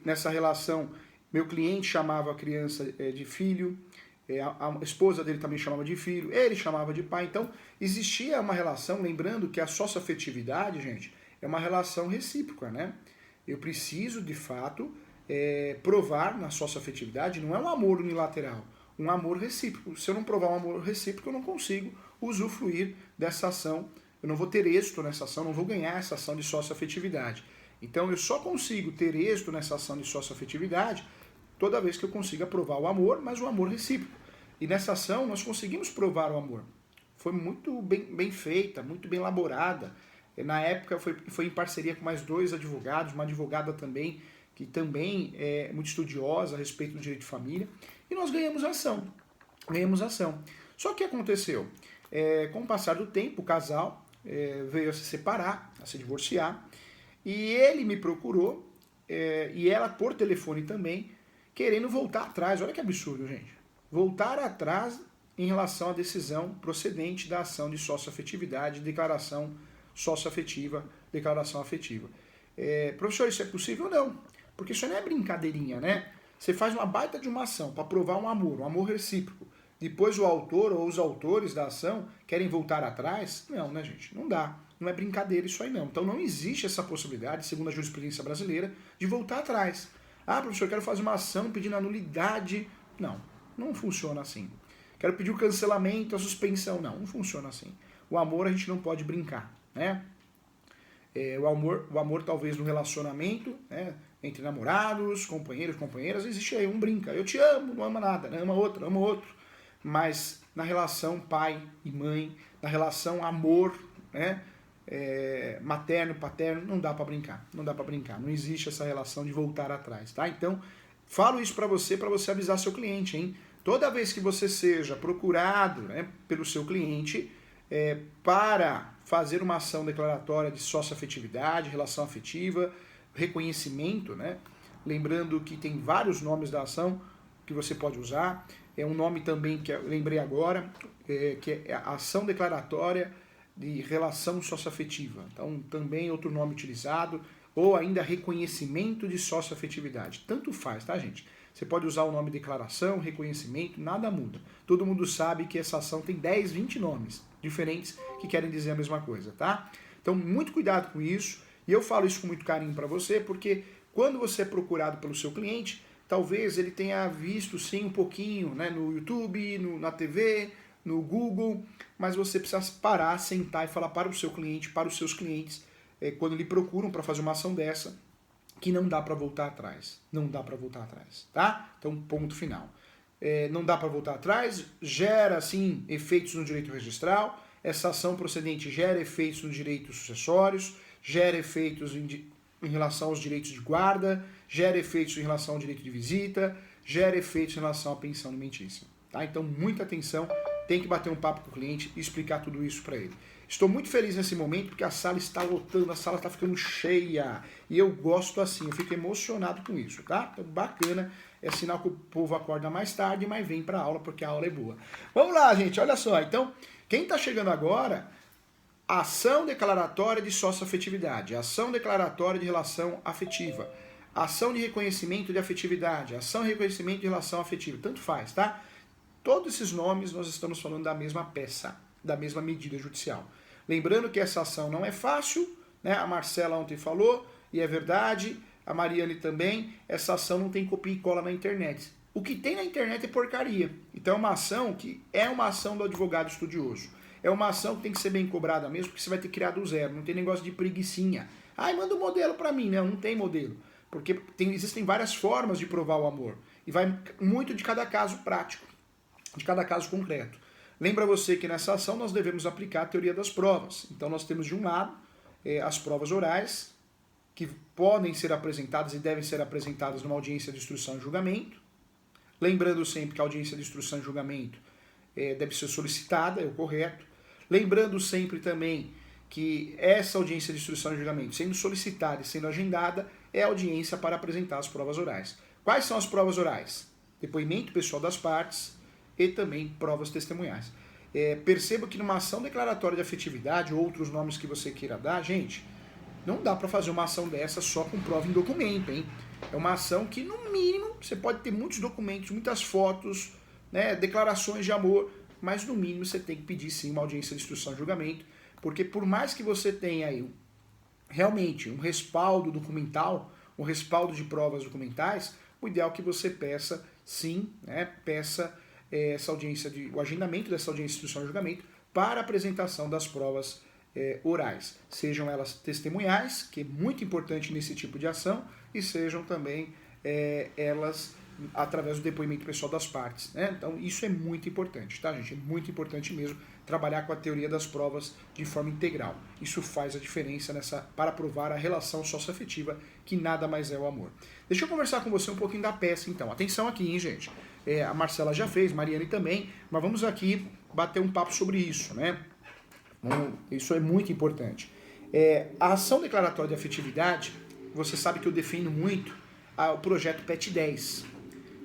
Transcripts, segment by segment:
nessa relação, meu cliente chamava a criança de filho, a esposa dele também chamava de filho, ele chamava de pai. Então, existia uma relação, lembrando que a socioafetividade, gente, é uma relação recíproca, né? Eu preciso, de fato, provar na socioafetividade, não é um amor unilateral, um amor recíproco. Se eu não provar um amor recíproco, eu não consigo usufruir dessa ação, eu não vou ter êxito nessa ação, não vou ganhar essa ação de socioafetividade. Então, eu só consigo ter êxito nessa ação de socioafetividade toda vez que eu consiga provar o amor, mas o amor recíproco. E nessa ação nós conseguimos provar o amor. Foi muito bem feita, muito bem elaborada. Na época foi em parceria com mais 2 advogados, uma advogada também, que também é muito estudiosa a respeito do direito de família. E nós ganhamos a ação. Ganhamos a ação. Só que aconteceu? Com o passar do tempo, o casal veio a se separar, a se divorciar. E ele me procurou, e ela por telefone também, querendo voltar atrás. Olha que absurdo, gente. Voltar atrás em relação à decisão procedente da ação de socioafetividade, declaração socioafetiva, declaração afetiva. Professor, isso é possível? Não. Porque isso não é brincadeirinha, né? Você faz uma baita de uma ação para provar um amor recíproco. Depois o autor ou os autores da ação querem voltar atrás? Não, né, gente? Não dá. Não é brincadeira isso aí, não. Então não existe essa possibilidade, segundo a jurisprudência brasileira, de voltar atrás. Ah, professor, eu quero fazer uma ação pedindo a nulidade. Não funciona assim. Quero pedir o cancelamento, a suspensão. Não funciona assim. O amor a gente não pode brincar, né? O amor talvez no relacionamento, né, entre namorados, companheiros, companheiras, existe aí um brinca. Eu te amo, não ama nada, né? Ama outro. Mas na relação pai e mãe, na relação amor, né, materno, paterno, não dá para brincar. Não dá para brincar. Não existe essa relação de voltar atrás, tá? Então, falo isso para você avisar seu cliente, hein? Toda vez que você seja procurado, né, pelo seu cliente para fazer uma ação declaratória de socioafetividade, relação afetiva, reconhecimento, né? Lembrando que tem vários nomes da ação que você pode usar. É um nome também que eu lembrei agora, que é a ação declaratória de relação socioafetiva. Então, também outro nome utilizado, ou ainda reconhecimento de socioafetividade. Tanto faz, tá, gente? Você pode usar o nome declaração, reconhecimento, nada muda. Todo mundo sabe que essa ação tem 10, 20 nomes diferentes que querem dizer a mesma coisa, tá? Então, muito cuidado com isso. E eu falo isso com muito carinho para você, porque quando você é procurado pelo seu cliente, talvez ele tenha visto sim um pouquinho, né, no YouTube, na TV, no Google, mas você precisa parar, sentar e falar para o seu cliente, para os seus clientes, quando lhe procuram para fazer uma ação dessa, que não dá para voltar atrás. Não dá para voltar atrás, tá? Então, ponto final. Não dá para voltar atrás, gera, sim, efeitos no direito registral, essa ação procedente gera efeitos no direito sucessórios, gera efeitos em relação aos direitos de guarda, gera efeitos em relação ao direito de visita, gera efeitos em relação à pensão alimentícia, tá? Então, muita atenção, tem que bater um papo com o cliente e explicar tudo isso para ele. Estou muito feliz nesse momento porque a sala está lotando, a sala está ficando cheia. E eu gosto assim, eu fico emocionado com isso, tá? Então, bacana, é sinal que o povo acorda mais tarde, mas vem para a aula porque a aula é boa. Vamos lá, gente, olha só. Então, quem está chegando agora, ação declaratória de socioafetividade, ação declaratória de relação afetiva, ação de reconhecimento de afetividade, ação de reconhecimento de relação afetiva, tanto faz, tá? Todos esses nomes nós estamos falando da mesma peça, da mesma medida judicial. Lembrando que essa ação não é fácil, né? A Marcela ontem falou, e é verdade, a Mariane também, essa ação não tem copia e cola na internet. O que tem na internet é porcaria. Então é uma ação que é uma ação do advogado estudioso. É uma ação que tem que ser bem cobrada mesmo, porque você vai ter que criar do zero, não tem negócio de preguicinha. Ai, manda um modelo para mim. Não tem modelo. Porque existem várias formas de provar o amor. E vai muito de cada caso prático, de cada caso concreto. Lembra você que nessa ação nós devemos aplicar a teoria das provas. Então nós temos de um lado as provas orais, que podem ser apresentadas e devem ser apresentadas numa audiência de instrução e julgamento. Lembrando sempre que a audiência de instrução e julgamento deve ser solicitada, é o correto. Lembrando sempre também que essa audiência de instrução e julgamento, sendo solicitada e sendo agendada, é a audiência para apresentar as provas orais. Quais são as provas orais? Depoimento pessoal das partes e também provas testemunhais. Perceba que numa ação declaratória de afetividade, ou outros nomes que você queira dar, gente, não dá para fazer uma ação dessa só com prova em documento, hein? É uma ação que, no mínimo, você pode ter muitos documentos, muitas fotos, né, declarações de amor, mas no mínimo você tem que pedir sim uma audiência de instrução e julgamento, porque por mais que você tenha aí realmente um respaldo documental, um respaldo de provas documentais, o ideal é que você peça sim, né, peça essa audiência o agendamento dessa audiência de instrução e julgamento para a apresentação das provas orais, sejam elas testemunhais, que é muito importante nesse tipo de ação, e sejam também elas através do depoimento pessoal das partes, né? Então isso é muito importante, tá, gente? É muito importante mesmo trabalhar com a teoria das provas de forma integral. Isso faz a diferença para provar a relação socioafetiva, que nada mais é o amor. Deixa eu conversar com você um pouquinho da peça, então. Atenção aqui, hein, gente? A Marcela já fez, Mariane também, mas vamos aqui bater um papo sobre isso, né? Isso é muito importante. A ação declaratória de afetividade, você sabe que eu defendo muito o projeto PET 10.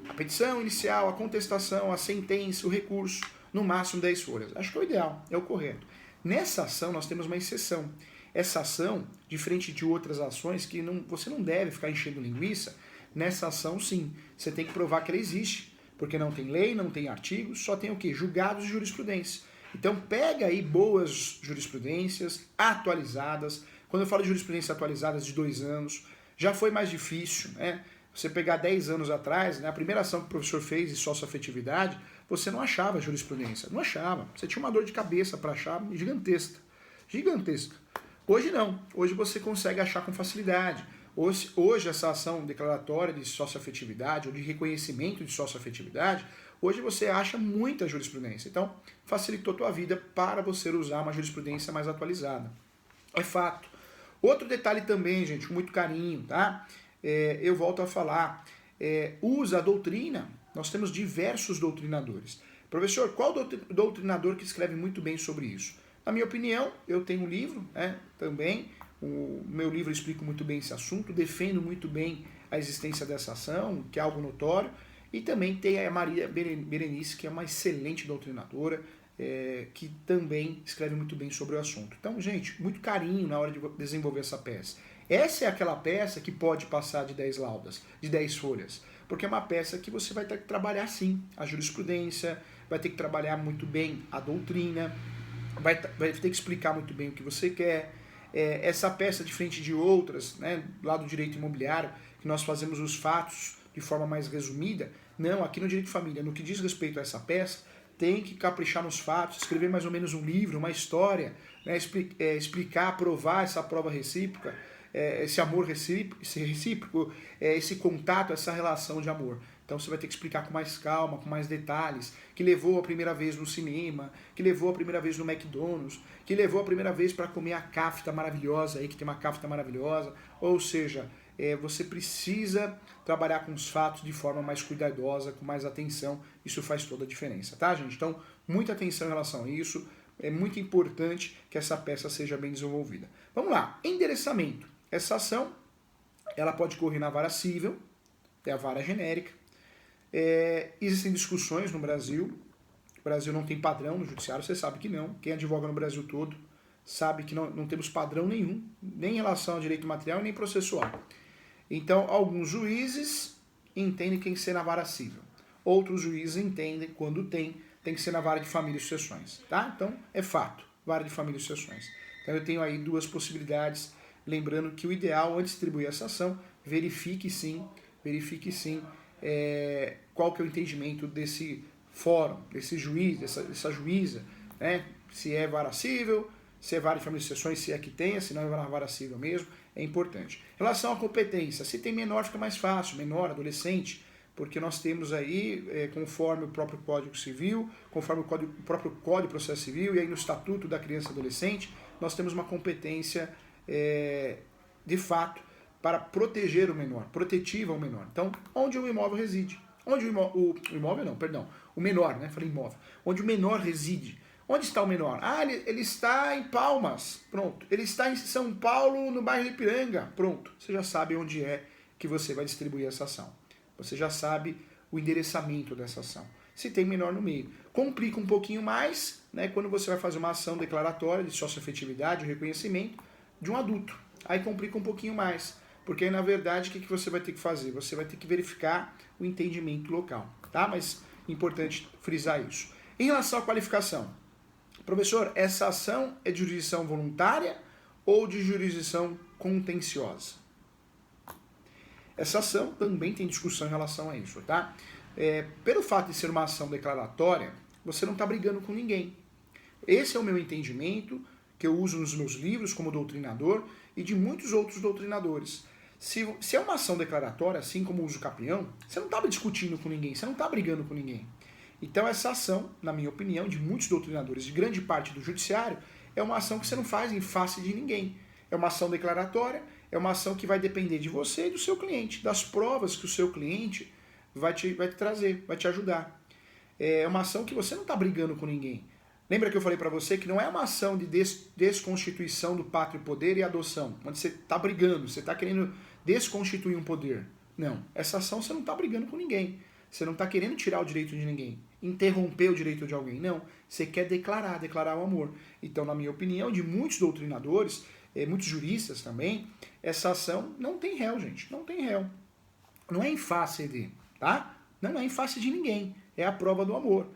A petição inicial, a contestação, a sentença, o recurso, no máximo 10 folhas. Acho que é o ideal, é o correto. Nessa ação nós temos uma exceção. Essa ação, diferente de outras ações que você não deve ficar enchendo linguiça, nessa ação sim, você tem que provar que ela existe, porque não tem lei, não tem artigos, só tem o quê? Julgados de jurisprudência. Então pega aí boas jurisprudências atualizadas. Quando eu falo de jurisprudência atualizadas de 2 anos, já foi mais difícil, né? Você pegar 10 anos atrás, né, a primeira ação que o professor fez de socioafetividade, você não achava jurisprudência, não achava. Você tinha uma dor de cabeça para achar gigantesca, gigantesca. Hoje não, hoje você consegue achar com facilidade. Hoje essa ação declaratória de socioafetividade ou de reconhecimento de socioafetividade, hoje você acha muita jurisprudência. Então, facilitou a tua vida para você usar uma jurisprudência mais atualizada. É fato. Outro detalhe também, gente, com muito carinho, tá? Eu volto a falar, usa a doutrina, nós temos diversos doutrinadores. Professor, qual doutrinador que escreve muito bem sobre isso? Na minha opinião, eu tenho um livro, né, também, o meu livro explica muito bem esse assunto, defendo muito bem a existência dessa ação, que é algo notório, e também tem a Maria Berenice, que é uma excelente doutrinadora, que também escreve muito bem sobre o assunto. Então, gente, muito carinho na hora de desenvolver essa peça. Essa é aquela peça que pode passar de 10 laudas, de 10 folhas, porque é uma peça que você vai ter que trabalhar sim a jurisprudência, vai ter que trabalhar muito bem a doutrina, vai ter que explicar muito bem o que você quer. Essa peça, diferente de outras, né, lá do direito imobiliário, que nós fazemos os fatos de forma mais resumida, não, aqui no direito de família, no que diz respeito a essa peça, tem que caprichar nos fatos, escrever mais ou menos um livro, uma história, né, explicar, provar essa prova recíproca, esse amor recíproco, esse contato, essa relação de amor. Então você vai ter que explicar com mais calma, com mais detalhes, que levou a primeira vez no cinema, que levou a primeira vez no McDonald's, que levou a primeira vez para comer a kafta maravilhosa, aí que tem uma kafta maravilhosa. Ou seja, você precisa trabalhar com os fatos de forma mais cuidadosa, com mais atenção. Isso faz toda a diferença, tá, gente? Então, muita atenção em relação a isso. É muito importante que essa peça seja bem desenvolvida. Vamos lá, endereçamento. Essa ação, ela pode correr na vara cível, é a vara genérica. Existem discussões no Brasil. O Brasil não tem padrão no judiciário, você sabe que não. Quem advoga no Brasil todo sabe que não temos padrão nenhum, nem em relação ao direito material nem processual. Então, alguns juízes entendem que tem que ser na vara cível. Outros juízes entendem, quando tem que ser na vara de família e sucessões. Tá? Então, é fato, vara de família e sucessões. Então, eu tenho aí 2 possibilidades. Lembrando que o ideal, antes de distribuir essa ação, verifique sim qual que é o entendimento desse fórum, desse juiz, dessa juíza, né? Se é vara cível, se é vara de família e sucessões, se é que tenha, se não é vara cível mesmo, é importante. Em relação à competência, se tem menor fica mais fácil, menor, adolescente, porque nós temos aí, conforme o próprio Código Civil, conforme o próprio Código de Processo Civil e aí no Estatuto da Criança e Adolescente, nós temos uma competência de fato para proteger o menor, protetiva ao menor. Então, onde o imóvel reside? Onde o menor, né? Falei imóvel. Onde o menor reside. Onde está o menor? Ele está em Palmas. Pronto. Ele está em São Paulo, no bairro de Ipiranga. Pronto. Você já sabe onde é que você vai distribuir essa ação. Você já sabe o endereçamento dessa ação. Se tem menor no meio. Complica um pouquinho mais, né, quando você vai fazer uma ação declaratória de socioafetividade, o reconhecimento de um adulto. Aí complica um pouquinho mais. Porque aí, na verdade, o que você vai ter que fazer? Você vai ter que verificar o entendimento local, tá? Mas importante frisar isso. Em relação à qualificação, professor, essa ação é de jurisdição voluntária ou de jurisdição contenciosa? Essa ação também tem discussão em relação a isso, tá? Pelo fato de ser uma ação declaratória, você não está brigando com ninguém. Esse é o meu entendimento, que eu uso nos meus livros como doutrinador e de muitos outros doutrinadores. Se é uma ação declaratória, assim como o uso capião, você não estava discutindo com ninguém, você não está brigando com ninguém. Então essa ação, na minha opinião, de muitos doutrinadores, de grande parte do judiciário, é uma ação que você não faz em face de ninguém. É uma ação declaratória, é uma ação que vai depender de você e do seu cliente, das provas que o seu cliente vai te trazer, vai te ajudar. É uma ação que você não está brigando com ninguém. Lembra que eu falei para você que não é uma ação de desconstituição do pátrio poder e adoção, onde você está brigando, você está querendo desconstituir um poder. Não, essa ação você não está brigando com ninguém. Você não está querendo tirar o direito de ninguém, interromper o direito de alguém. Não, você quer declarar o amor. Então, na minha opinião, de muitos doutrinadores, muitos juristas também, essa ação não tem réu, gente. Não tem réu. Não é em face de, tá? Não é em face de ninguém. É a prova do amor.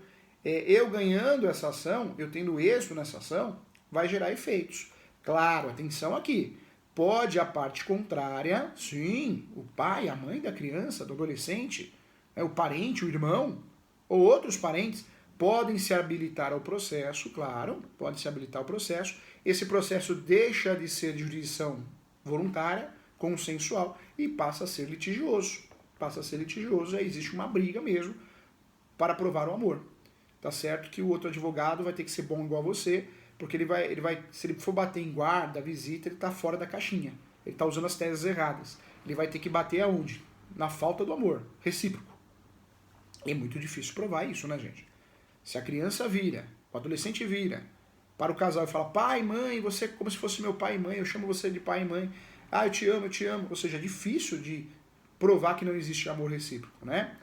Eu ganhando essa ação, eu tendo êxito nessa ação, vai gerar efeitos. Claro, atenção aqui. Pode a parte contrária, sim, o pai, a mãe da criança, do adolescente, o parente, o irmão, ou outros parentes, podem se habilitar ao processo, claro, podem se habilitar ao processo. Esse processo deixa de ser de jurisdição voluntária, consensual, e passa a ser litigioso. Passa a ser litigioso, aí existe uma briga mesmo para provar o amor. Tá certo que o outro advogado vai ter que ser bom igual a você, porque ele vai, se ele for bater em guarda, visita, ele está fora da caixinha. Ele está usando as teses erradas. Ele vai ter que bater aonde? Na falta do amor, recíproco. É muito difícil provar isso, né, gente? Se a criança vira, o adolescente vira, para o casal e fala, pai, mãe, você é como se fosse meu pai e mãe, eu chamo você de pai e mãe, ah, eu te amo, eu te amo. Ou seja, é difícil de provar que não existe amor recíproco, né?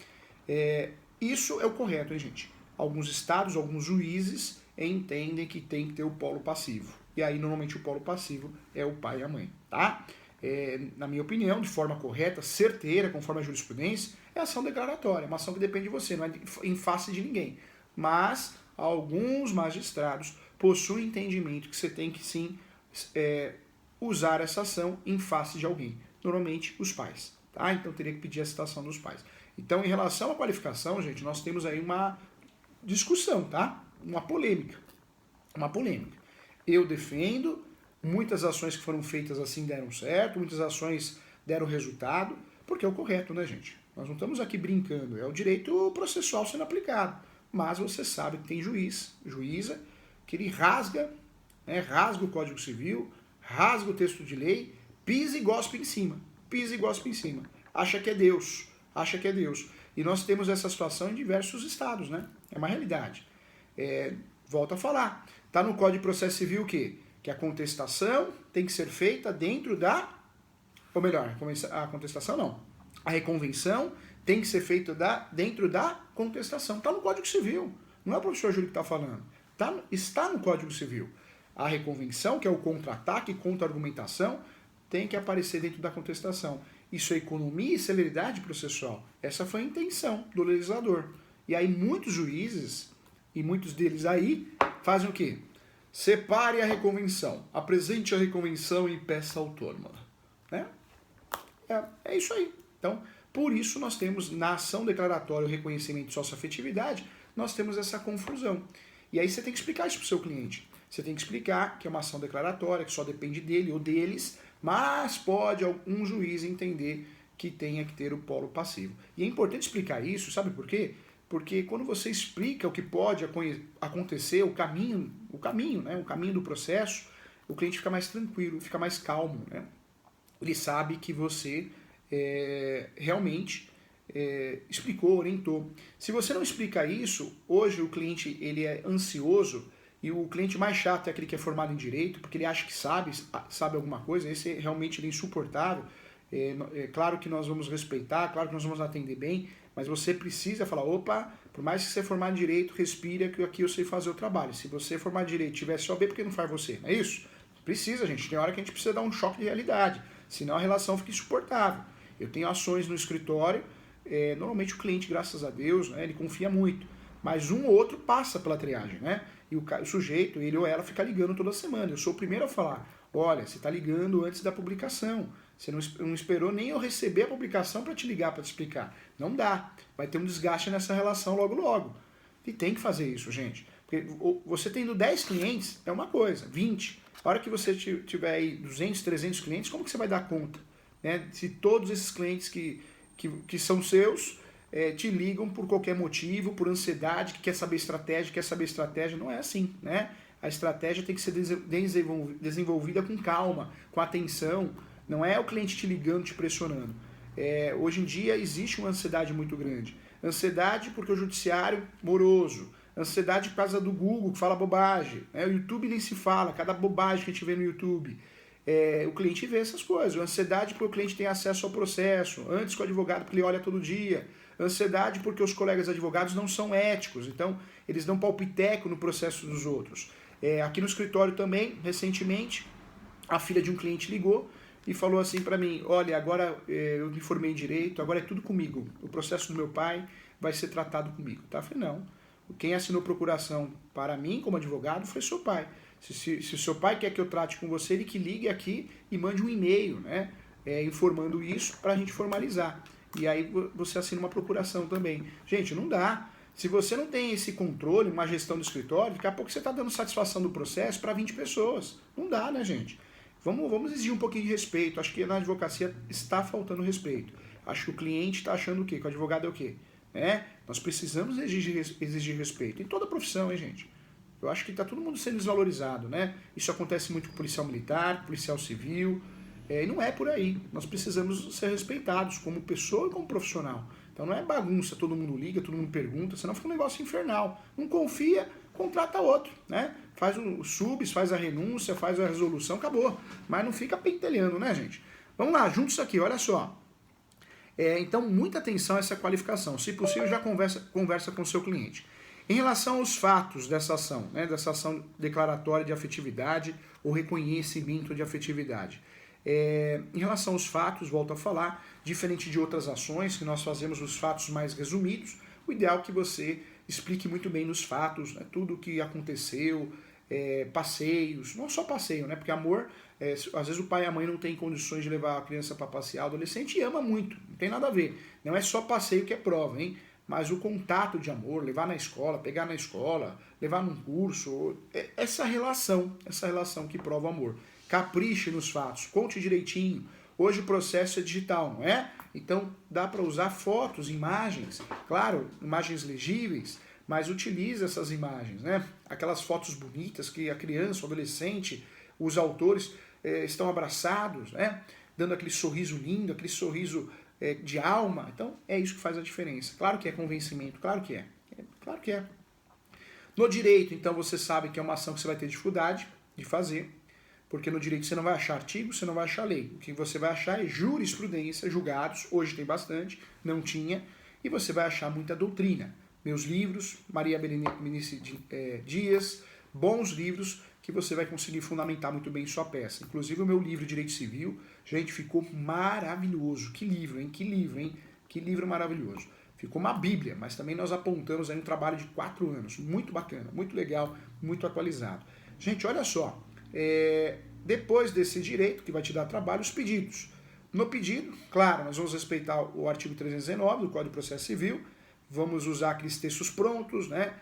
Isso é o correto, hein, gente? Alguns estados, alguns juízes entendem que tem que ter o polo passivo. E aí, normalmente, o polo passivo é o pai e a mãe, tá? Na minha opinião, de forma correta, certeira, conforme a jurisprudência, é ação declaratória, uma ação que depende de você, não é em face de ninguém. Mas alguns magistrados possuem entendimento que você tem que sim usar essa ação em face de alguém, normalmente os pais, tá? Então teria que pedir a citação dos pais. Então, em relação à qualificação, gente, nós temos aí uma discussão, tá? Uma polêmica. Uma polêmica. Eu defendo, muitas ações que foram feitas assim deram certo, muitas ações deram resultado, porque é o correto, né, gente? Nós não estamos aqui brincando, é o direito processual sendo aplicado. Mas você sabe que tem juíza, que ele rasga o Código Civil, rasga o texto de lei, pisa e gospe em cima. Pisa e gospe em cima. Acha que é Deus. Acha que é Deus. E nós temos essa situação em diversos estados, né? É uma realidade. Volto a falar. Está no Código de Processo Civil o quê? Que a contestação tem que ser feita dentro da... Ou melhor, a contestação não. A reconvenção tem que ser feita dentro da contestação. Está no Código Civil. Não é o professor Júlio que está falando. Está no Código Civil. A reconvenção, que é o contra-ataque, contra-argumentação, tem que aparecer dentro da contestação. Isso é economia e celeridade processual. Essa foi a intenção do legislador. E aí muitos juízes, e muitos deles aí, fazem o quê? Separe a reconvenção, apresente a reconvenção em peça autônoma. Né? É isso aí. Então, por isso nós temos, na ação declaratória, o reconhecimento de socioafetividade, nós temos essa confusão. E aí você tem que explicar isso para o seu cliente. Você tem que explicar que é uma ação declaratória, que só depende dele ou deles, mas pode algum juiz entender que tenha que ter o polo passivo. E é importante explicar isso, sabe por quê? Porque quando você explica o que pode acontecer, o caminho, né, o caminho do processo, o cliente fica mais tranquilo, fica mais calmo. Né? Ele sabe que você realmente explicou, orientou. Se você não explica isso, hoje o cliente ele é ansioso, e o cliente mais chato é aquele que é formado em direito, porque ele acha que sabe alguma coisa, esse realmente é insuportável. Claro que nós vamos respeitar, claro que nós vamos atender bem, mas você precisa falar, opa, por mais que você é formado em direito, respira que aqui eu sei fazer o trabalho. Se você é formado em direito e tiver só B, por que não faz você? Não é isso? Precisa, gente. Tem hora que a gente precisa dar um choque de realidade. senão a relação fica insuportável. Eu tenho ações no escritório, normalmente o cliente, graças a Deus, né, ele confia muito, mas um ou outro passa pela triagem, né? E o sujeito, ele ou ela, fica ligando toda semana. Eu sou o primeiro a falar, olha, você está ligando antes da publicação, você não esperou nem eu receber a publicação para te ligar, para te explicar. Não dá, vai ter um desgaste nessa relação logo logo. E tem que fazer isso, gente. Porque você tendo 10 clientes é uma coisa, 20. A hora que você tiver aí 200, 300 clientes, como que você vai dar conta? Né? Se todos esses clientes que são seus te ligam por qualquer motivo, por ansiedade, que quer saber estratégia, não é assim, né? A estratégia tem que ser desenvolvida com calma, com atenção, não é o cliente te ligando, te pressionando. Hoje em dia existe uma ansiedade muito grande. Ansiedade porque o judiciário moroso, ansiedade por causa do Google, que fala bobagem, né? O YouTube nem se fala, cada bobagem que a gente vê no YouTube. O cliente vê essas coisas. Ansiedade porque o cliente tem acesso ao processo, antes que o advogado, porque ele olha todo dia. Ansiedade porque os colegas advogados não são éticos, então eles dão palpiteco no processo dos outros. Aqui no escritório também, recentemente, a filha de um cliente ligou e falou assim para mim, olha, agora eu me formei em direito, agora é tudo comigo, o processo do meu pai vai ser tratado comigo. Tá? Eu falei, não, quem assinou procuração para mim como advogado foi seu pai. Se seu pai quer que eu trate com você, ele que ligue aqui e mande um e-mail, né, informando isso para a gente formalizar. E aí você assina uma procuração também. Gente, não dá. Se você não tem esse controle, uma gestão do escritório, daqui a pouco você está dando satisfação do processo para 20 pessoas. Não dá, né, gente? Vamos exigir um pouquinho de respeito. Acho que na advocacia está faltando respeito. Acho que o cliente está achando o quê? Que o advogado é o quê? Nós precisamos exigir respeito. Em toda profissão, hein, gente? Eu acho que está todo mundo sendo desvalorizado, né? Isso acontece muito com policial militar, policial civil, e não é por aí. Nós precisamos ser respeitados como pessoa e como profissional. Então não é bagunça, todo mundo liga, todo mundo pergunta, senão fica um negócio infernal. Não confia, contrata outro, né? Faz o subs, faz a renúncia, faz a resolução, acabou. Mas não fica pentelhando, né, gente? Vamos lá, juntos aqui, olha só. Então, muita atenção a essa qualificação. Se possível, já conversa com o seu cliente. Em relação aos fatos dessa ação, né, dessa ação declaratória de afetividade ou reconhecimento de afetividade. Em relação aos fatos, volto a falar, diferente de outras ações, que nós fazemos os fatos mais resumidos, o ideal é que você explique muito bem nos fatos, né, tudo o que aconteceu, passeios, não só passeio, né, porque amor, às vezes o pai e a mãe não têm condições de levar a criança para passear, o adolescente ama muito, não tem nada a ver, não é só passeio que é prova, hein? Mas o contato de amor, levar na escola, pegar na escola, levar num curso, essa relação que prova o amor. Capriche nos fatos, conte direitinho. Hoje o processo é digital, não é? Então dá para usar fotos, imagens, claro, imagens legíveis, mas utilize essas imagens, né? Aquelas fotos bonitas que a criança, o adolescente, os autores estão abraçados, né? Dando aquele sorriso lindo, aquele sorriso de alma. Então é isso que faz a diferença. Claro que é convencimento, claro que é. Claro que é. No direito, então, você sabe que é uma ação que você vai ter dificuldade de fazer, porque no direito você não vai achar artigo, você não vai achar lei. O que você vai achar é jurisprudência, julgados, hoje tem bastante, não tinha, e você vai achar muita doutrina. Meus livros, Maria Berenice Dias, bons livros que você vai conseguir fundamentar muito bem sua peça. Inclusive o meu livro Direito Civil, gente, ficou maravilhoso. Que livro, hein? Que livro, hein? Que livro maravilhoso. Ficou uma bíblia, mas também nós apontamos aí um trabalho de 4 anos. Muito bacana, muito legal, muito atualizado. Gente, olha só. Depois desse direito, que vai te dar trabalho, os pedidos. No pedido, claro, nós vamos respeitar o artigo 319 do Código de Processo Civil, vamos usar aqueles textos prontos, né?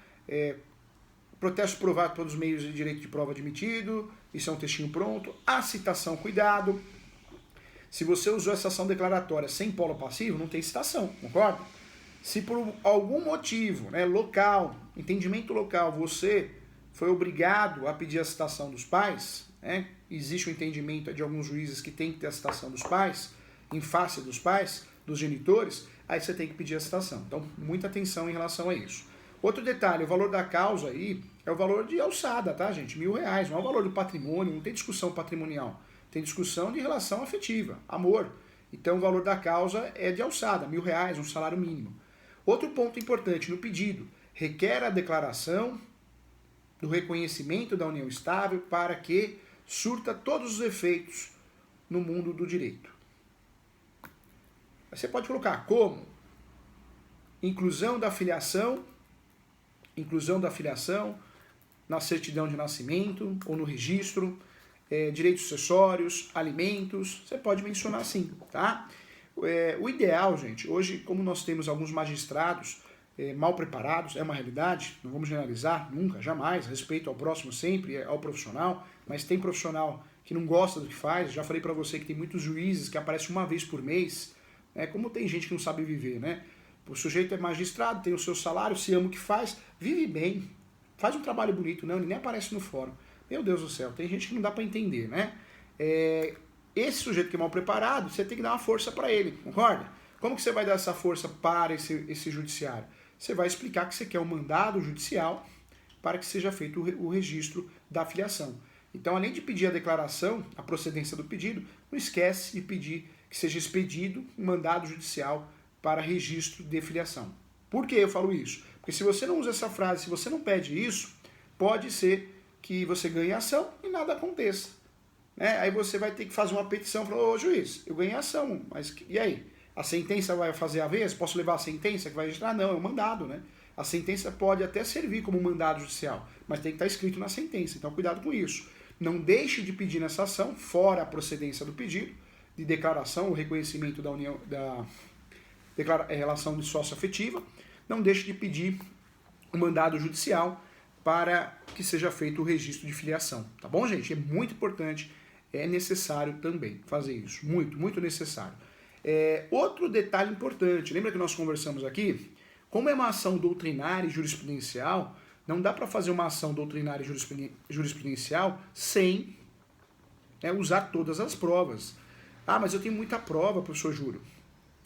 Protesto provado pelos meios de direito de prova admitido, isso é um textinho pronto. A citação, cuidado. Se você usou essa ação declaratória sem polo passivo, não tem citação, concorda? Se por algum motivo, né, local, entendimento local, você foi obrigado a pedir a citação dos pais, né, existe um entendimento de alguns juízes que tem que ter a citação dos pais, em face dos pais, dos genitores, aí você tem que pedir a citação. Então, muita atenção em relação a isso. Outro detalhe, o valor da causa aí é o valor de alçada, tá, gente? R$1.000, não é o valor do patrimônio, não tem discussão patrimonial. Tem discussão de relação afetiva, amor. Então o valor da causa é de alçada, R$1.000, um salário mínimo. Outro ponto importante no pedido, requer a declaração do reconhecimento da união estável para que surta todos os efeitos no mundo do direito. Você pode colocar como inclusão da filiação na certidão de nascimento ou no registro, direitos sucessórios, alimentos, você pode mencionar assim, tá? O ideal, gente, hoje, como nós temos alguns magistrados mal preparados, é uma realidade, não vamos generalizar, nunca, jamais, respeito ao próximo sempre, ao profissional, mas tem profissional que não gosta do que faz, já falei para você que tem muitos juízes que aparecem uma vez por mês, como tem gente que não sabe viver, né? O sujeito é magistrado, tem o seu salário, se ama o que faz, vive bem, faz um trabalho bonito, não, ele nem aparece no fórum. Meu Deus do céu, tem gente que não dá para entender, né? Esse sujeito que é mal preparado, você tem que dar uma força para ele, concorda? Como que você vai dar essa força para esse judiciário? Você vai explicar que você quer um mandado judicial para que seja feito o registro da filiação. Então, além de pedir a declaração, a procedência do pedido, não esquece de pedir que seja expedido um mandado judicial para registro de filiação. Por que eu falo isso? Porque se você não usa essa frase, se você não pede isso, pode ser que você ganhe a ação e nada aconteça. Aí você vai ter que fazer uma petição, falar, ô juiz, eu ganhei a ação, mas e aí? A sentença vai fazer a vez? Posso levar a sentença que vai registrar? Não, é um mandado, né? A sentença pode até servir como mandado judicial, mas tem que estar escrito na sentença, então cuidado com isso. Não deixe de pedir nessa ação, fora a procedência do pedido, de declaração, o reconhecimento da união, relação de sócio afetiva, não deixe de pedir o mandado judicial para que seja feito o registro de filiação, tá bom, gente? É muito importante, é necessário também fazer isso, muito, muito necessário. Outro detalhe importante, lembra que nós conversamos aqui? Como é uma ação doutrinária e jurisprudencial, não dá para fazer uma ação doutrinária e jurisprudencial sem usar todas as provas. Ah, mas eu tenho muita prova, professor Júlio.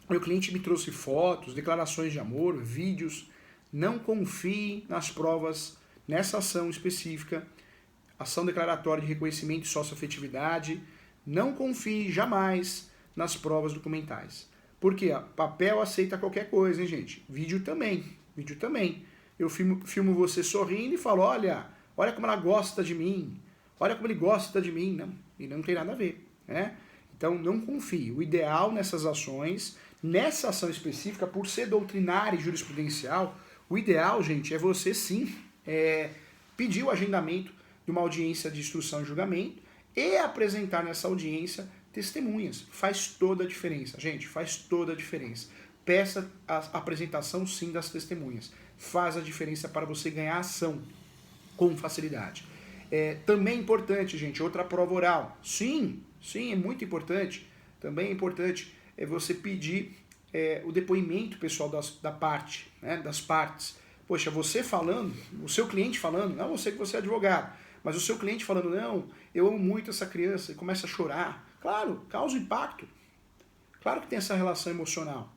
Meu cliente me trouxe fotos, declarações de amor, vídeos. Não confie nas provas nessa ação específica, ação declaratória de reconhecimento de sócio-afetividade. Não confie jamais nas provas documentais. Por quê? Papel aceita qualquer coisa, hein, gente? Vídeo também. Eu filmo você sorrindo e falo, olha como ela gosta de mim. Olha como ele gosta de mim. Não, e não tem nada a ver, né? Então, não confie. O ideal nessas ações, nessa ação específica, por ser doutrinária e jurisprudencial, o ideal, gente, é você sim pedir o agendamento de uma audiência de instrução e julgamento e apresentar nessa audiência testemunhas. Faz toda a diferença, gente, faz toda a diferença. Peça a apresentação sim das testemunhas. Faz a diferença para você ganhar ação com facilidade. Também é importante, gente, outra prova oral. Sim, é muito importante. Também é importante você pedir o depoimento pessoal da parte, né, das partes. Poxa, você falando, o seu cliente falando, não você que você é advogado, mas o seu cliente falando, não, eu amo muito essa criança, e começa a chorar. Claro, causa impacto. Claro que tem essa relação emocional.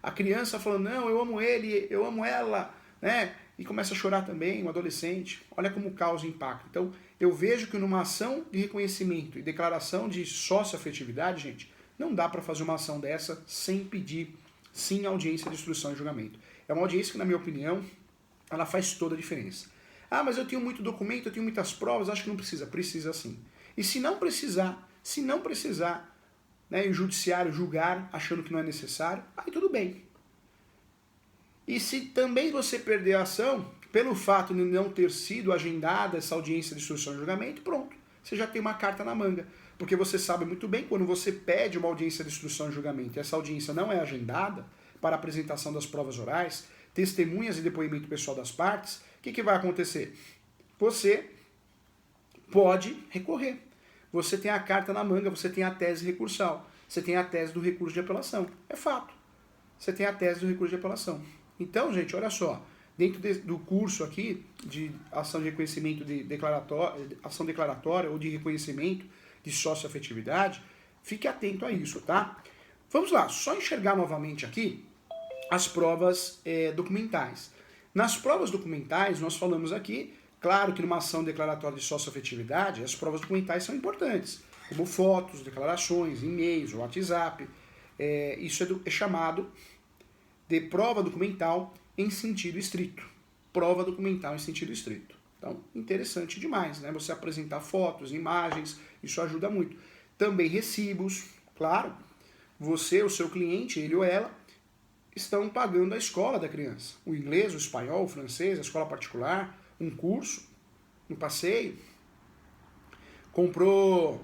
A criança falando, não, eu amo ele, eu amo ela, né? E começa a chorar também, um adolescente. Olha como causa impacto. Então, eu vejo que numa ação de reconhecimento e declaração de sócio-afetividade, gente, não dá para fazer uma ação dessa sem pedir, sim, audiência de instrução e julgamento. É uma audiência que, na minha opinião, ela faz toda a diferença. Ah, mas eu tenho muito documento, eu tenho muitas provas, acho que não precisa. Precisa sim. E se não precisar, né, e o judiciário julgar achando que não é necessário, aí tudo bem. E se também você perder a ação, pelo fato de não ter sido agendada essa audiência de instrução e julgamento, pronto, você já tem uma carta na manga. Porque você sabe muito bem, quando você pede uma audiência de instrução e julgamento e essa audiência não é agendada para a apresentação das provas orais, testemunhas e depoimento pessoal das partes, o que vai acontecer? Você pode recorrer. Você tem a carta na manga, você tem a tese recursal, você tem a tese do recurso de apelação. É fato. Você tem a tese do recurso de apelação. Então, gente, olha só, dentro do curso aqui de ação de reconhecimento ação declaratória ou de reconhecimento de sócio-afetividade, fique atento a isso, tá? Vamos lá, só enxergar novamente aqui as provas documentais. Nas provas documentais, nós falamos aqui, claro que numa ação declaratória de sócio-afetividade, as provas documentais são importantes, como fotos, declarações, e-mails, WhatsApp. Isso é chamado de prova documental em sentido estrito. Prova documental em sentido estrito. Então, interessante demais, né? Você apresentar fotos, imagens, isso ajuda muito. Também recibos, claro. Você, o seu cliente, ele ou ela, estão pagando a escola da criança. O inglês, o espanhol, o francês, a escola particular, um curso, um passeio. Comprou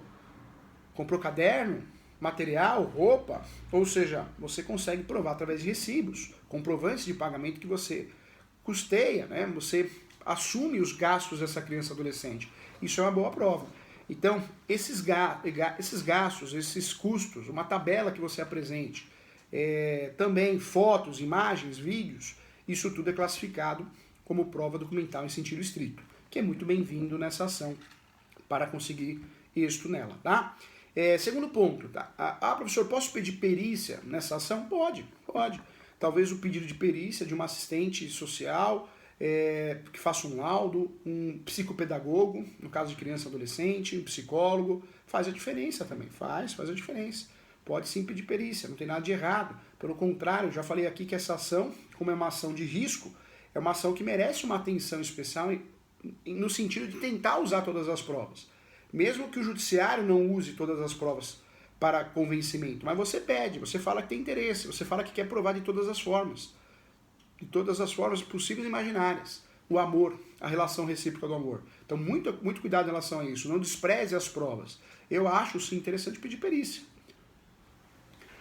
caderno, material, roupa. Ou seja, você consegue provar através de recibos, comprovantes de pagamento que você custeia, né? Você assume os gastos dessa criança ou adolescente. Isso é uma boa prova. Então, esses gastos, esses custos, uma tabela que você apresente, também fotos, imagens, vídeos, isso tudo é classificado como prova documental em sentido estrito, que é muito bem-vindo nessa ação para conseguir êxito nela, tá? Segundo ponto, tá? Professor, posso pedir perícia nessa ação? Pode. Talvez o pedido de perícia de uma assistente social, que faça um laudo, um psicopedagogo, no caso de criança e adolescente, um psicólogo, faz a diferença também, faz a diferença. Pode sim pedir perícia, não tem nada de errado. Pelo contrário, já falei aqui que essa ação, como é uma ação de risco, é uma ação que merece uma atenção especial no sentido de tentar usar todas as provas. Mesmo que o judiciário não use todas as provas para convencimento, mas você pede, você fala que tem interesse, você fala que quer provar de todas as formas possíveis e imaginárias. O amor, a relação recíproca do amor. Então, muito cuidado em relação a isso. Não despreze as provas. Eu acho, sim, interessante pedir perícia.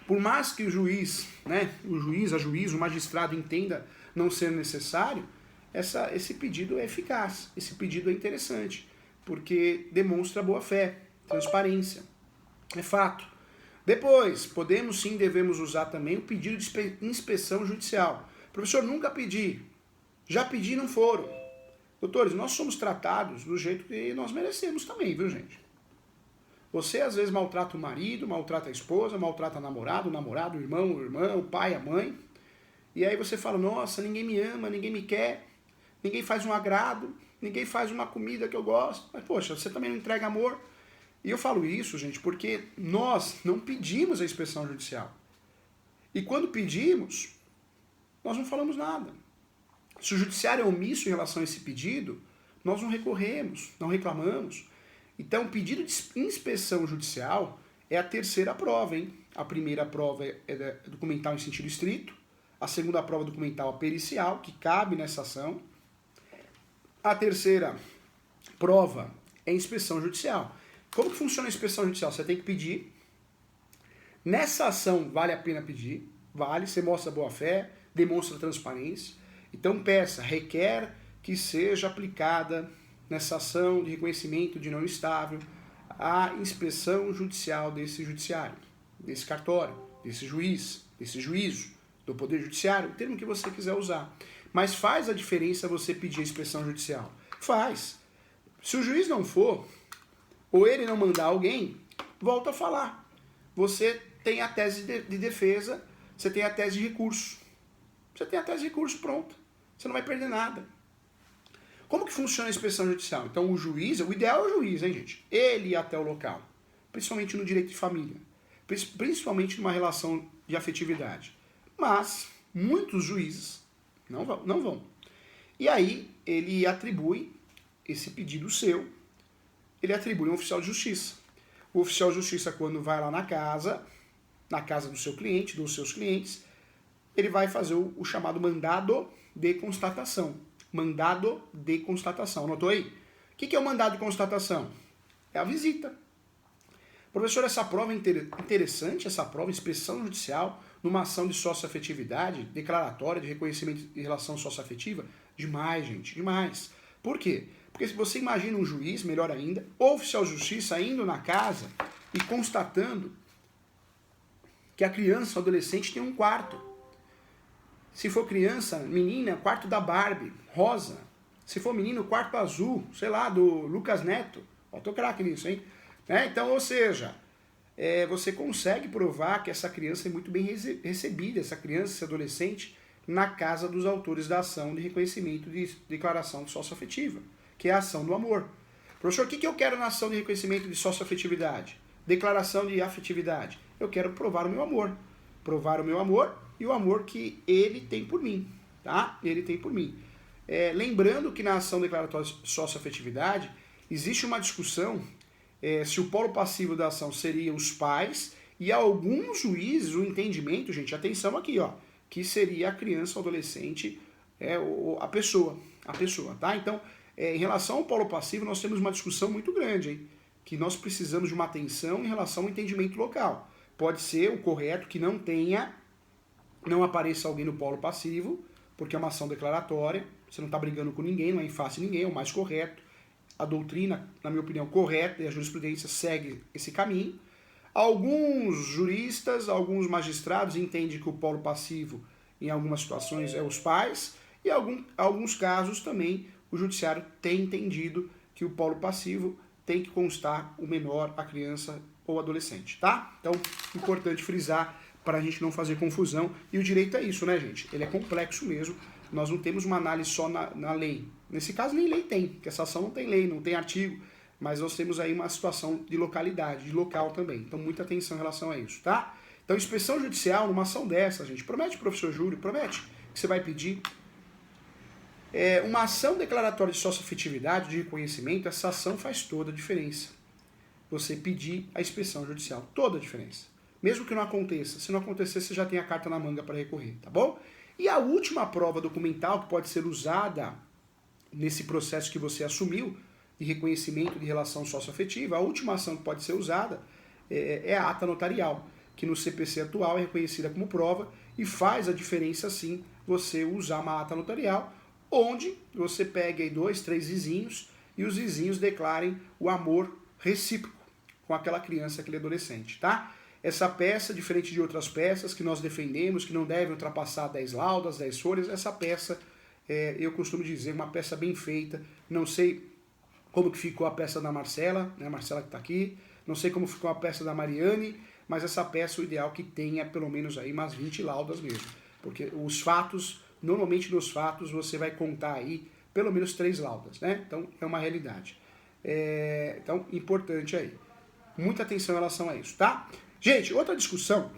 Por mais que o juiz, o magistrado entenda não ser necessário, esse pedido é eficaz, esse pedido é interessante, porque demonstra boa fé, transparência. É fato. Depois, podemos sim, devemos usar também o pedido de inspeção judicial. Professor, nunca pedi. Já pedi e não foram. Doutores, nós somos tratados do jeito que nós merecemos também, viu, gente? Você às vezes maltrata o marido, maltrata a esposa, maltrata o namorado, o irmão, o pai, a mãe. E aí você fala, nossa, ninguém me ama, ninguém me quer, ninguém faz um agrado, ninguém faz uma comida que eu gosto. Mas, poxa, você também não entrega amor. E eu falo isso, gente, porque nós não pedimos a inspeção judicial. E quando pedimos, nós não falamos nada. Se o judiciário é omisso em relação a esse pedido, nós não recorremos, não reclamamos. Então, o pedido de inspeção judicial é a terceira prova, hein? A primeira prova é documental em sentido estrito, a segunda prova documental é pericial, que cabe nessa ação. A terceira prova é inspeção judicial. Como que funciona a inspeção judicial? Você tem que pedir. Nessa ação vale a pena pedir, vale, você mostra boa fé, demonstra transparência. Então peça, requer que seja aplicada nessa ação de reconhecimento de não estável a inspeção judicial desse judiciário, desse cartório, desse juiz, desse juízo, do Poder Judiciário, o termo que você quiser usar. Mas faz a diferença você pedir a inspeção judicial? Faz. Se o juiz não for, ou ele não mandar alguém, volta a falar. Você tem a tese de defesa, você tem a tese de recurso. Você tem a tese de recurso pronta. Você não vai perder nada. Como que funciona a inspeção judicial? Então o juiz, o ideal é o juiz, hein, gente? Ele ir até o local. Principalmente no direito de família. Principalmente numa relação de afetividade. Mas muitos juízes não vão. E aí ele atribui esse pedido seu, ele atribui a um oficial de justiça. O oficial de justiça, quando vai lá na casa do seu cliente, dos seus clientes, ele vai fazer o chamado mandado de constatação. Mandado de constatação. Anotou aí? O que é o mandado de constatação? É a visita. Professor, essa prova é interessante, essa prova, inspeção judicial, numa ação de socioafetividade, declaratória de reconhecimento de relação socioafetiva? Demais, gente, demais. Por quê? Porque se você imagina um juiz, melhor ainda, ou oficial de justiça indo na casa e constatando que a criança ou adolescente tem um quarto. Se for criança, menina, quarto da Barbie, rosa. Se for menino, quarto azul, sei lá, do Lucas Neto. Ó, tô craque nisso, hein? Então, ou seja, você consegue provar que essa criança é muito bem recebida, essa criança, esse adolescente, na casa dos autores da ação de reconhecimento de declaração de socioafetiva, que é a ação do amor. Professor, o que eu quero na ação de reconhecimento de socioafetividade? Declaração de afetividade. Eu quero provar o meu amor. Provar o meu amor e o amor que ele tem por mim, tá? Ele tem por mim. Lembrando que na ação declaratória de socioafetividade existe uma discussão se o polo passivo da ação seria os pais, e alguns juízes, o entendimento, gente, atenção aqui, ó, que seria a criança, o adolescente, a pessoa, tá? Então, em relação ao polo passivo, nós temos uma discussão muito grande, hein? Que nós precisamos de uma atenção em relação ao entendimento local. Pode ser o correto que não apareça alguém no polo passivo, porque é uma ação declaratória, você não está brigando com ninguém, não é em face de ninguém, é o mais correto. A doutrina, na minha opinião, correta, e a jurisprudência segue esse caminho. Alguns juristas, alguns magistrados entendem que o polo passivo, em algumas situações, é os pais, e em alguns casos também o judiciário tem entendido que o polo passivo tem que constar o menor, a criança ou adolescente, tá? Então, importante frisar para a gente não fazer confusão. E o direito é isso, né, gente? Ele é complexo mesmo. Nós não temos uma análise só na lei. Nesse caso, nem lei tem, porque essa ação não tem lei, não tem artigo, mas nós temos aí uma situação de localidade, de local também. Então, muita atenção em relação a isso, tá? Então, inspeção judicial, numa ação dessa, gente, promete, professor Júlio, promete que você vai pedir uma ação declaratória de sócio-afetividade, de reconhecimento, essa ação faz toda a diferença. Você pedir a inspeção judicial, toda a diferença. Mesmo que não aconteça, se não acontecer, você já tem a carta na manga para recorrer, tá bom? E a última prova documental que pode ser usada nesse processo que você assumiu, de reconhecimento de relação sócio-afetiva, a última ação que pode ser usada é a ata notarial, que no CPC atual é reconhecida como prova e faz a diferença, sim, você usar uma ata notarial, onde você pega aí 2, 3 vizinhos e os vizinhos declarem o amor recíproco com aquela criança, aquele adolescente, tá? Essa peça, diferente de outras peças que nós defendemos, que não devem ultrapassar 10 laudas, 10 folhas, essa peça, eu costumo dizer, uma peça bem feita. Não sei como que ficou a peça da Marcela, né, a Marcela que está aqui, não sei como ficou a peça da Mariane, mas essa peça, o ideal que tenha pelo menos aí umas 20 laudas mesmo, porque os fatos, normalmente nos fatos, você vai contar aí pelo menos 3 laudas, né? Então, é uma realidade. Então, importante aí. Muita atenção em relação a isso, tá? Gente, outra discussão,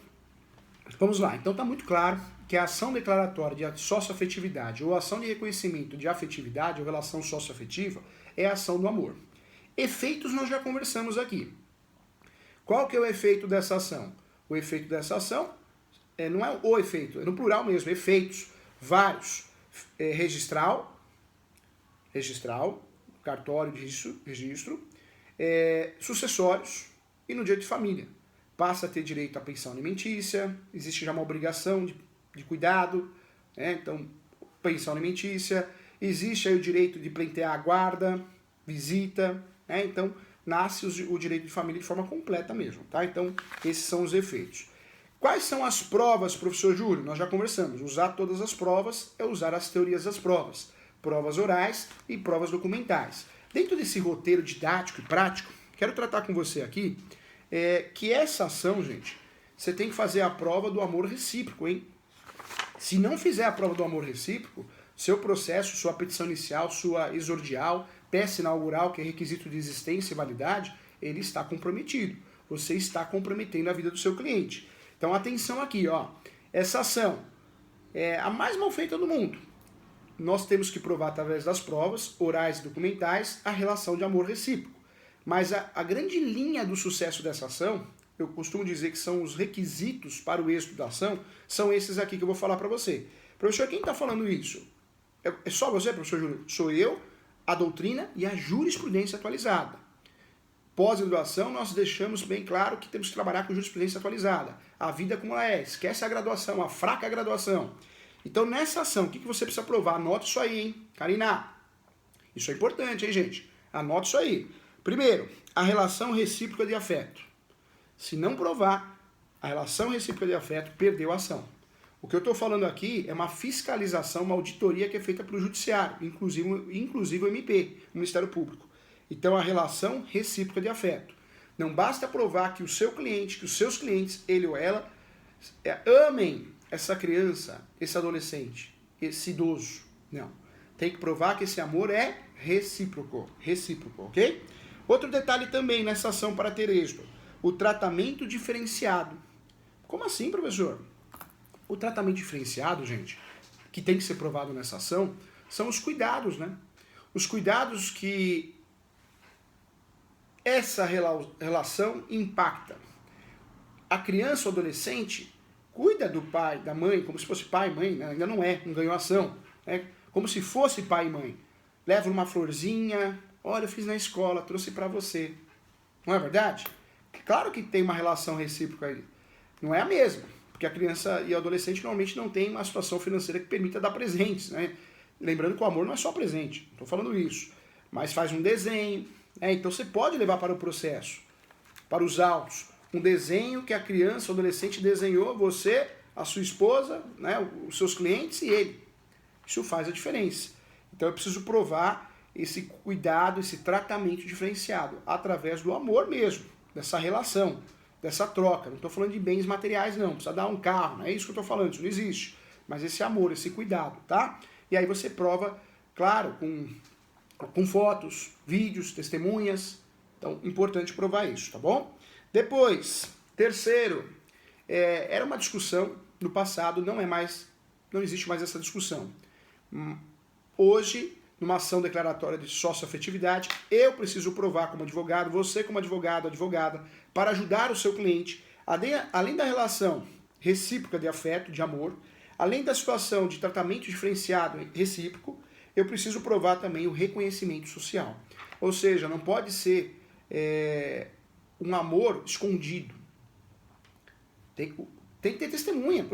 vamos lá. Então, tá muito claro que a ação declaratória de socioafetividade ou ação de reconhecimento de afetividade ou relação socioafetiva é a ação do amor. Efeitos nós já conversamos aqui. Qual que é o efeito dessa ação? O efeito dessa ação não é o efeito, é no plural mesmo, efeitos vários. Registral, cartório de registro, sucessórios e no direito de família. Passa a ter direito à pensão alimentícia, existe já uma obrigação de cuidado, né? Então, pensão alimentícia, existe aí o direito de pleitear a guarda, visita, né? Então, nasce o direito de família de forma completa mesmo, tá? Então, esses são os efeitos. Quais são as provas, professor Júlio? Nós já conversamos. Usar todas as provas é usar as teorias das provas. Provas orais e provas documentais. Dentro desse roteiro didático e prático, quero tratar com você aqui que essa ação, gente, você tem que fazer a prova do amor recíproco, hein? Se não fizer a prova do amor recíproco, seu processo, sua petição inicial, sua exordial, peça inaugural, que é requisito de existência e validade, ele está comprometido. Você está comprometendo a vida do seu cliente. Então, atenção aqui, ó. Essa ação é a mais mal feita do mundo. Nós temos que provar através das provas, orais e documentais, a relação de amor recíproco. Mas a grande linha do sucesso dessa ação, eu costumo dizer que são os requisitos para o êxito da ação, são esses aqui que eu vou falar para você. Professor, quem está falando isso? É só você, professor Júlio? Sou eu, a doutrina e a jurisprudência atualizada. Pós-graduação, nós deixamos bem claro que temos que trabalhar com jurisprudência atualizada. A vida como ela é, esquece a graduação, a fraca graduação. Então, nessa ação, o que você precisa provar? Anota isso aí, hein? Karina, isso é importante, hein, gente? Anota isso aí. Primeiro, a relação recíproca de afeto. Se não provar a relação recíproca de afeto, perdeu a ação. O que eu estou falando aqui é uma fiscalização, uma auditoria que é feita pelo judiciário, inclusive o MP, o Ministério Público. Então, a relação recíproca de afeto. Não basta provar que o seu cliente, que os seus clientes, ele ou ela, amem essa criança, esse adolescente, esse idoso. Não. Tem que provar que esse amor é recíproco. Recíproco, ok? Outro detalhe também nessa ação para ter êxito. O tratamento diferenciado. Como assim, professor? O tratamento diferenciado, gente, que tem que ser provado nessa ação, são os cuidados, né? Os cuidados que essa relação impacta? A criança ou adolescente cuida do pai, da mãe, como se fosse pai e mãe, né? Ainda não é, não ganhou ação, né? Como se fosse pai e mãe. Leva uma florzinha, olha, eu fiz na escola, trouxe para você. Não é verdade? Claro que tem uma relação recíproca aí. Não é a mesma, porque a criança e o adolescente normalmente não tem uma situação financeira que permita dar presentes, né? Lembrando que o amor não é só presente, não estou falando isso. Mas faz um desenho, né? Então você pode levar para o processo, para os autos. Um desenho que a criança ou adolescente desenhou, você, a sua esposa, né? Os seus clientes e ele. Isso faz a diferença. Então eu preciso provar esse cuidado, esse tratamento diferenciado, através do amor mesmo, dessa relação, dessa troca. Não estou falando de bens materiais, não. Precisa dar um carro, não é isso que eu estou falando, isso não existe. Mas esse amor, esse cuidado, tá? E aí você prova, claro, com fotos, vídeos, testemunhas. Então, importante provar isso, tá bom? Depois, terceiro, era uma discussão no passado, não existe mais essa discussão. Hoje, numa ação declaratória de socioafetividade, eu preciso provar como advogado, você como advogado, advogada, para ajudar o seu cliente, além da relação recíproca de afeto, de amor, além da situação de tratamento diferenciado recíproco, eu preciso provar também o reconhecimento social. Ou seja, não pode ser um amor escondido. Tem que ter testemunha.